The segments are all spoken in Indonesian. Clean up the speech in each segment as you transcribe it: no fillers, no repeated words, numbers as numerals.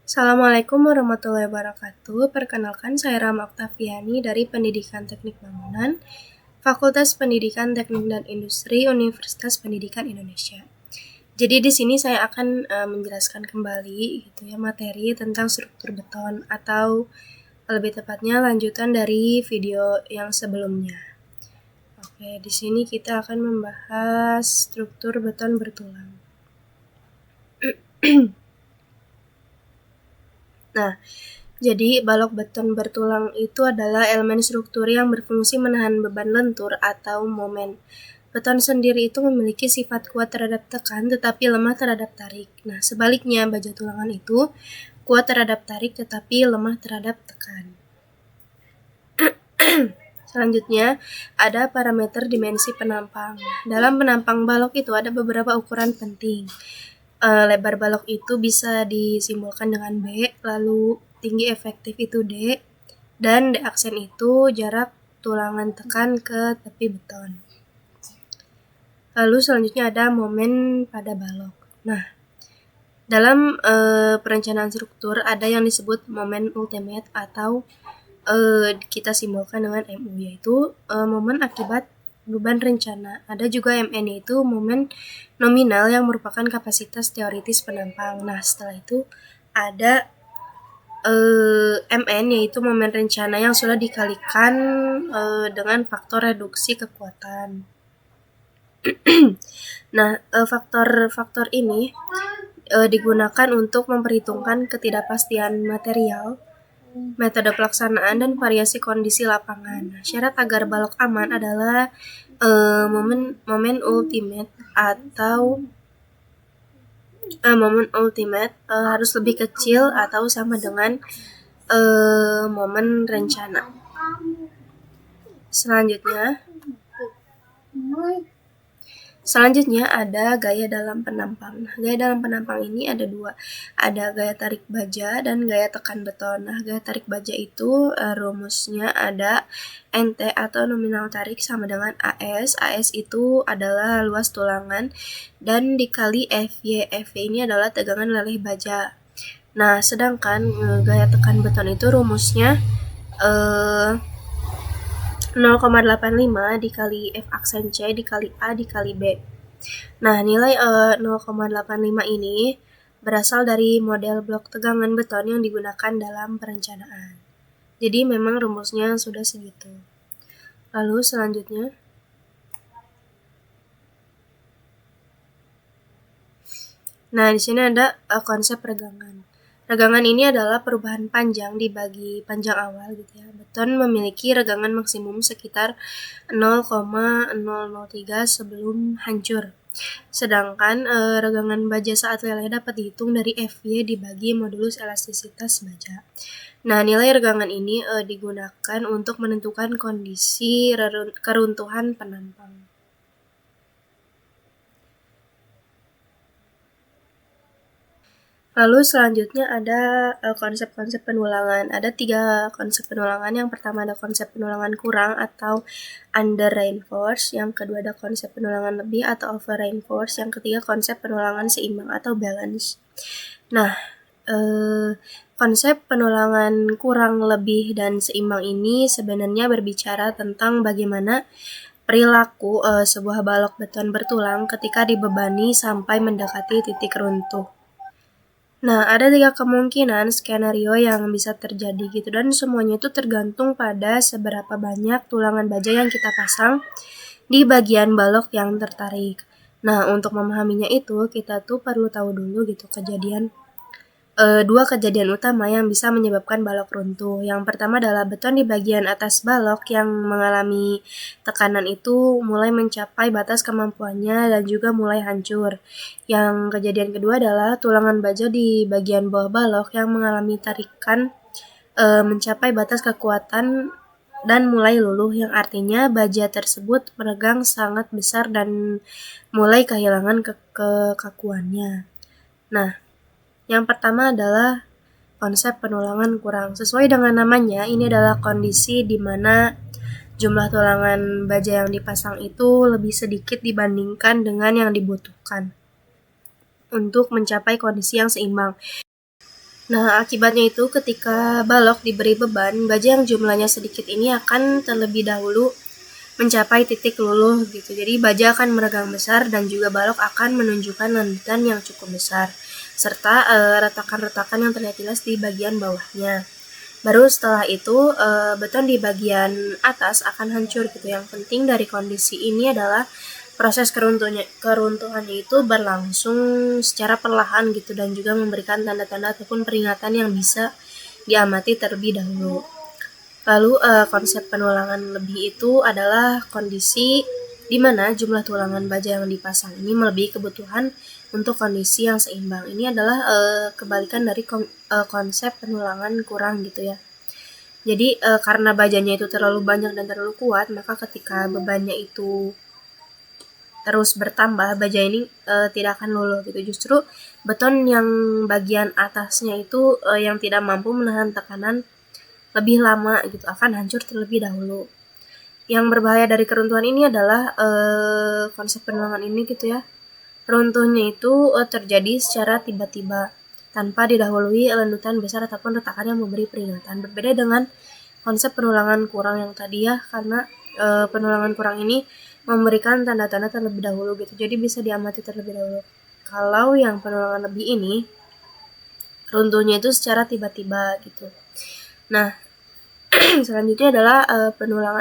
Assalamualaikum warahmatullahi wabarakatuh. Perkenalkan, saya Rama Oktaviani dari Pendidikan Teknik Bangunan, Fakultas Pendidikan Teknik dan Industri, Universitas Pendidikan Indonesia. Jadi di sini saya akan menjelaskan kembali gitu ya materi tentang struktur beton atau lebih tepatnya lanjutan dari video yang sebelumnya. Oke, di sini kita akan membahas struktur beton bertulang. Nah, jadi balok beton bertulang itu adalah elemen struktur yang berfungsi menahan beban lentur atau momen. Beton sendiri itu memiliki sifat kuat terhadap tekan tetapi lemah terhadap tarik. Nah, sebaliknya baja tulangan itu kuat terhadap tarik tetapi lemah terhadap tekan. Selanjutnya, ada parameter dimensi penampang. Dalam penampang balok itu ada beberapa ukuran penting. Lebar balok itu bisa disimbolkan dengan B, lalu tinggi efektif itu D, dan D aksen itu jarak tulangan tekan ke tepi beton. Lalu selanjutnya ada momen pada balok. Nah, dalam perencanaan struktur ada yang disebut momen ultimate atau kita simbolkan dengan MU, yaitu momen akibat beban rencana. Ada juga MN, yaitu momen nominal yang merupakan kapasitas teoritis penampang. Nah, setelah itu ada MN, yaitu momen rencana yang sudah dikalikan dengan faktor reduksi kekuatan. Nah, faktor-faktor ini digunakan untuk memperhitungkan ketidakpastian material, metode pelaksanaan, dan variasi kondisi lapangan. Syarat agar balok aman adalah momen ultimate atau harus lebih kecil atau sama dengan momen rencana. Selanjutnya ada gaya dalam penampang. Nah, gaya dalam penampang ini ada dua. Ada gaya tarik baja dan gaya tekan beton. Nah, gaya tarik baja itu rumusnya ada NT atau nominal tarik sama dengan AS. AS itu adalah luas tulangan dan dikali FY. FY ini adalah tegangan leleh baja. Nah, sedangkan gaya tekan beton itu rumusnya 0,85 dikali F aksen C dikali A dikali B. Nah, nilai 0,85 ini berasal dari model blok tegangan beton yang digunakan dalam perencanaan. Jadi memang rumusnya sudah segitu. Lalu selanjutnya, nah di sini ada konsep regangan. Regangan ini adalah perubahan panjang dibagi panjang awal gitu ya. Beton memiliki regangan maksimum sekitar 0,003 sebelum hancur. Sedangkan regangan baja saat leleh dapat dihitung dari FY dibagi modulus elastisitas baja. Nah, nilai regangan ini digunakan untuk menentukan kondisi keruntuhan penampang. Lalu selanjutnya ada konsep-konsep penulangan. Ada 3 konsep penulangan. Yang pertama ada konsep penulangan kurang atau under reinforce. Yang kedua ada konsep penulangan lebih atau over reinforce. Yang ketiga konsep penulangan seimbang atau balance. Nah, konsep penulangan kurang, lebih, dan seimbang ini sebenarnya berbicara tentang bagaimana perilaku sebuah balok beton bertulang ketika dibebani sampai mendekati titik runtuh. Nah, ada 3 kemungkinan skenario yang bisa terjadi gitu, dan semuanya itu tergantung pada seberapa banyak tulangan baja yang kita pasang di bagian balok yang tertarik. Nah, untuk memahaminya itu kita tuh perlu tahu dulu gitu dua kejadian utama yang bisa menyebabkan balok runtuh. Yang pertama adalah beton di bagian atas balok yang mengalami tekanan itu mulai mencapai batas kemampuannya dan juga mulai hancur. Yang kejadian kedua adalah tulangan baja di bagian bawah balok yang mengalami tarikan mencapai batas kekuatan dan mulai luluh, yang artinya baja tersebut meregang sangat besar dan mulai kehilangan kekakuannya. Nah, yang pertama adalah konsep penulangan kurang. Sesuai dengan namanya, ini adalah kondisi di mana jumlah tulangan baja yang dipasang itu lebih sedikit dibandingkan dengan yang dibutuhkan untuk mencapai kondisi yang seimbang. Nah, akibatnya itu ketika balok diberi beban, baja yang jumlahnya sedikit ini akan terlebih dahulu mencapai titik luluh gitu. Jadi baja akan meregang besar dan juga balok akan menunjukkan landasan yang cukup besar serta retakan-retakan yang terlihat jelas di bagian bawahnya. Baru setelah itu beton di bagian atas akan hancur gitu. Yang penting dari kondisi ini adalah proses keruntuhannya itu berlangsung secara perlahan gitu dan juga memberikan tanda-tanda ataupun peringatan yang bisa diamati terlebih dahulu. Lalu konsep penulangan lebih itu adalah kondisi di mana jumlah tulangan baja yang dipasang ini melebihi kebutuhan untuk kondisi yang seimbang. Ini adalah kebalikan dari konsep penulangan kurang gitu ya. Jadi karena bajanya itu terlalu banyak dan terlalu kuat, maka ketika bebannya itu terus bertambah, baja ini tidak akan luluh gitu. Justru beton yang bagian atasnya itu yang tidak mampu menahan tekanan lebih lama gitu akan hancur terlebih dahulu. Yang berbahaya dari keruntuhan ini adalah konsep penulangan ini gitu ya. Runtuhnya itu terjadi secara tiba-tiba tanpa didahului lanjutan besar ataupun retakan yang memberi peringatan. Berbeda dengan konsep penulangan kurang yang tadi ya, karena penulangan kurang ini memberikan tanda-tanda terlebih dahulu gitu. Jadi bisa diamati terlebih dahulu. Kalau yang penulangan lebih ini runtuhnya itu secara tiba-tiba gitu. Nah, selanjutnya adalah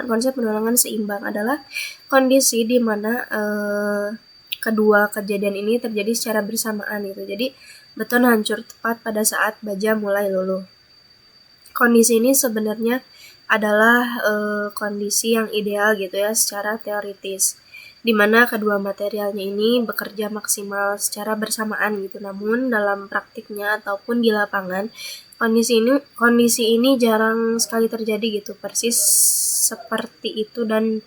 konsep penulangan seimbang adalah kondisi di mana kedua kejadian ini terjadi secara bersamaan gitu. Jadi beton hancur tepat pada saat baja mulai luluh. Kondisi ini sebenarnya adalah kondisi yang ideal gitu ya secara teoritis, di mana kedua materialnya ini bekerja maksimal secara bersamaan gitu. Namun dalam praktiknya ataupun di lapangan kondisi ini jarang sekali terjadi gitu, persis seperti itu, dan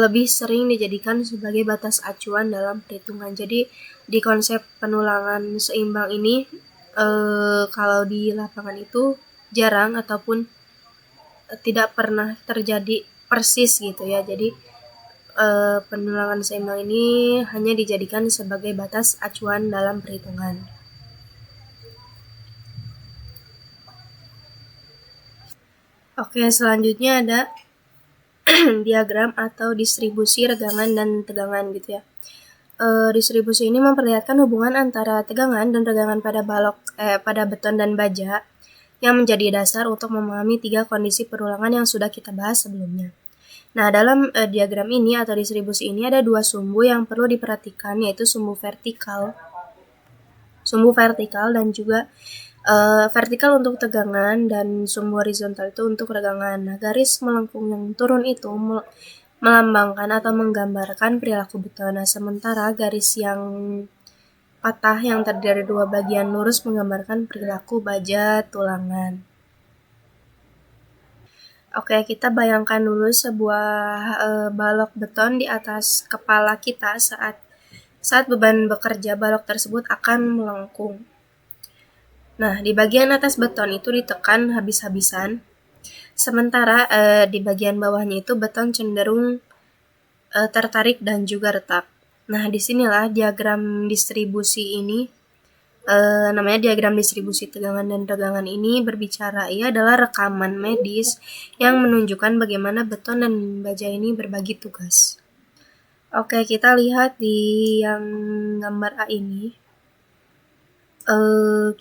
lebih sering dijadikan sebagai batas acuan dalam perhitungan. Jadi di konsep penulangan seimbang ini kalau di lapangan itu jarang ataupun tidak pernah terjadi persis gitu ya. Jadi penulangan seimbang ini hanya dijadikan sebagai batas acuan dalam perhitungan. Oke, selanjutnya ada diagram atau distribusi regangan dan tegangan gitu ya. Distribusi ini memperlihatkan hubungan antara tegangan dan regangan pada beton dan baja yang menjadi dasar untuk memahami 3 kondisi penulangan yang sudah kita bahas sebelumnya. Nah, dalam diagram ini atau distribusi ini ada 2 sumbu yang perlu diperhatikan, yaitu sumbu vertikal dan juga vertikal untuk tegangan dan sumbu horizontal itu untuk regangan. Nah, garis melengkung yang turun itu melambangkan atau menggambarkan perilaku beton. Nah, sementara garis yang patah yang terdiri dari 2 bagian lurus menggambarkan perilaku baja tulangan. Oke, kita bayangkan dulu sebuah balok beton di atas kepala kita. Saat beban bekerja, balok tersebut akan melengkung. Nah, di bagian atas beton itu ditekan habis-habisan, sementara di bagian bawahnya itu beton cenderung tertarik dan juga retak. Nah, disinilah diagram distribusi ini, namanya diagram distribusi tegangan dan regangan ini berbicara. Ia adalah rekaman medis yang menunjukkan bagaimana beton dan baja ini berbagi tugas. Oke, kita lihat di yang gambar A ini.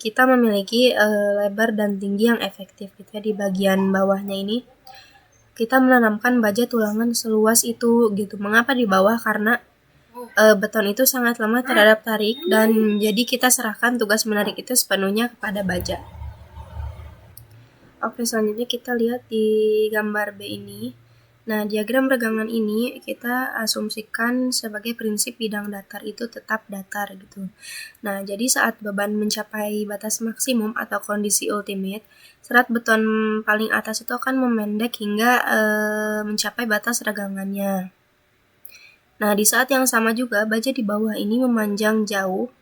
Kita memiliki lebar dan tinggi yang efektif gitu ya. Di bagian bawahnya ini kita menanamkan baja tulangan seluas itu gitu. Mengapa di bawah? Karena beton itu sangat lemah terhadap tarik, dan jadi kita serahkan tugas menarik itu sepenuhnya kepada baja. Oke, selanjutnya kita lihat di gambar B ini. Nah, diagram regangan ini kita asumsikan sebagai prinsip bidang datar itu tetap datar gitu. Nah, jadi saat beban mencapai batas maksimum atau kondisi ultimate, serat beton paling atas itu akan memendek hingga mencapai batas regangannya. Nah, di saat yang sama juga baja di bawah ini memanjang jauh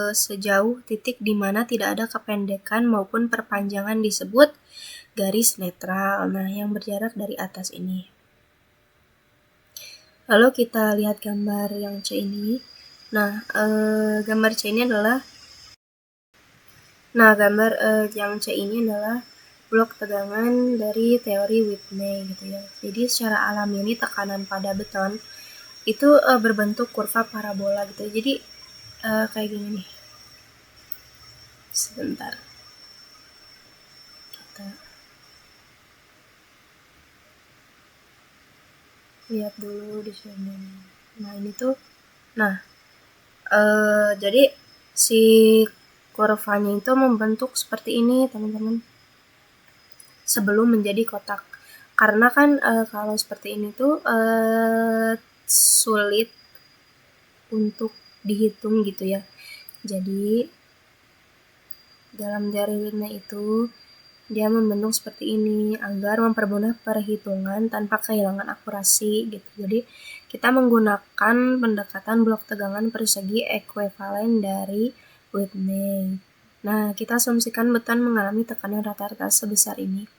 sejauh titik di mana tidak ada kependekan maupun perpanjangan, disebut garis netral. Nah, yang berjarak dari atas ini. Lalu kita lihat gambar yang C ini. Nah, gambar C ini adalah Nah, gambar yang C ini adalah blok tegangan dari teori Whitney gitu ya. Jadi secara alami ini tekanan pada beton itu berbentuk kurva parabola gitu. Jadi kayak gini nih. Sebentar. Kita lihat dulu di sini. Nah, ini tuh jadi si kurvanya itu membentuk seperti ini, teman-teman. Sebelum menjadi kotak. Karena kan kalau seperti ini tuh sulit untuk dihitung gitu ya. Jadi dalam teori Whitney itu dia membentuk seperti ini agar mempermudah perhitungan tanpa kehilangan akurasi gitu. Jadi kita menggunakan pendekatan blok tegangan persegi ekuivalen dari Whitney. Nah, kita asumsikan beton mengalami tekanan rata-rata sebesar ini.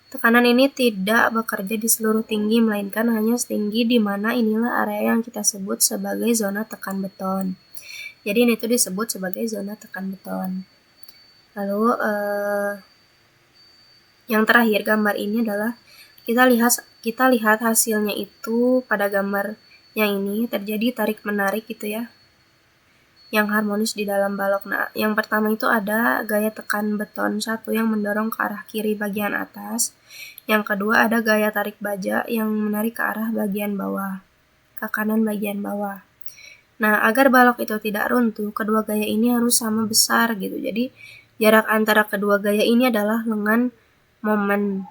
Tekanan ini tidak bekerja di seluruh tinggi, melainkan hanya setinggi di mana inilah area yang kita sebut sebagai zona tekan beton. Jadi ini tuh disebut sebagai zona tekan beton. Lalu yang terakhir gambar ini adalah kita lihat hasilnya itu pada gambar yang ini terjadi tarik menarik gitu ya, yang harmonis di dalam balok. Nah, yang pertama itu ada gaya tekan beton 1 yang mendorong ke arah kiri bagian atas. Yang kedua ada gaya tarik baja yang menarik ke arah bagian bawah, ke kanan bagian bawah. Nah, agar balok itu tidak runtuh, kedua gaya ini harus sama besar gitu. Jadi jarak antara kedua gaya ini adalah lengan momen.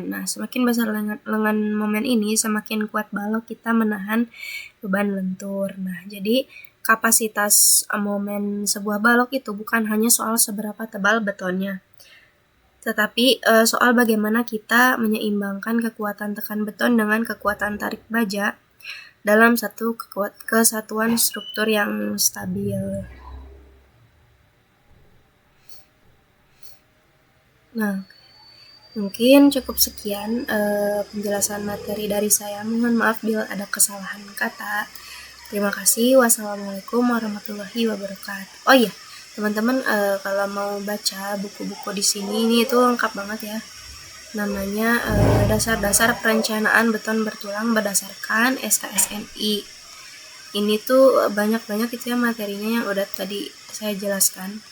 Nah, semakin besar lengan momen ini, semakin kuat balok kita menahan beban lentur. Nah, jadi kapasitas momen sebuah balok itu bukan hanya soal seberapa tebal betonnya, tetapi soal bagaimana kita menyeimbangkan kekuatan tekan beton dengan kekuatan tarik baja dalam satu kesatuan struktur yang stabil. Nah, mungkin cukup sekian penjelasan materi dari saya. Mohon maaf bila ada kesalahan kata. Terima kasih. Wassalamualaikum warahmatullahi wabarakatuh. Oh iya, teman-teman kalau mau baca buku-buku di sini ini itu lengkap banget ya. Namanya dasar-dasar perencanaan beton bertulang berdasarkan SKSNI. Ini tuh banyak-banyak gitu ya materinya yang udah tadi saya jelaskan.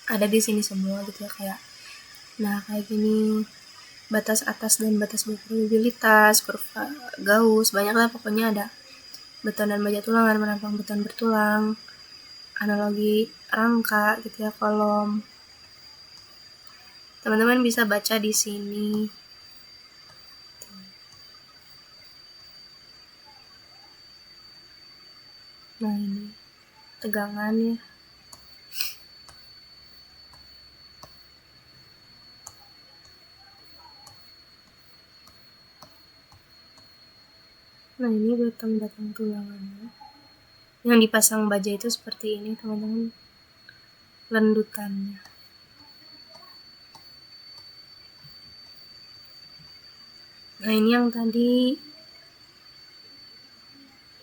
Ada di sini semua gitu ya, kayak gini, batas atas dan batas bawah probabilitas, kurva Gauss, banyak lah pokoknya ada. Beton dan baja tulangan, merampang beton bertulang, analogi rangka gitu ya, kolom. Teman-teman bisa baca di sini. Nah, ini tegangannya. Nah, ini batang-batang tulangannya. Yang dipasang baja itu seperti ini, teman-teman. Lendutannya. Nah, ini yang tadi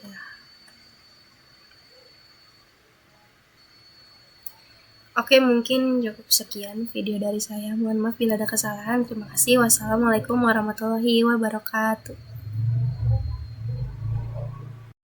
ya. Oke, mungkin cukup sekian video dari saya. Mohon maaf bila ada kesalahan. Terima kasih. Wassalamualaikum warahmatullahi wabarakatuh.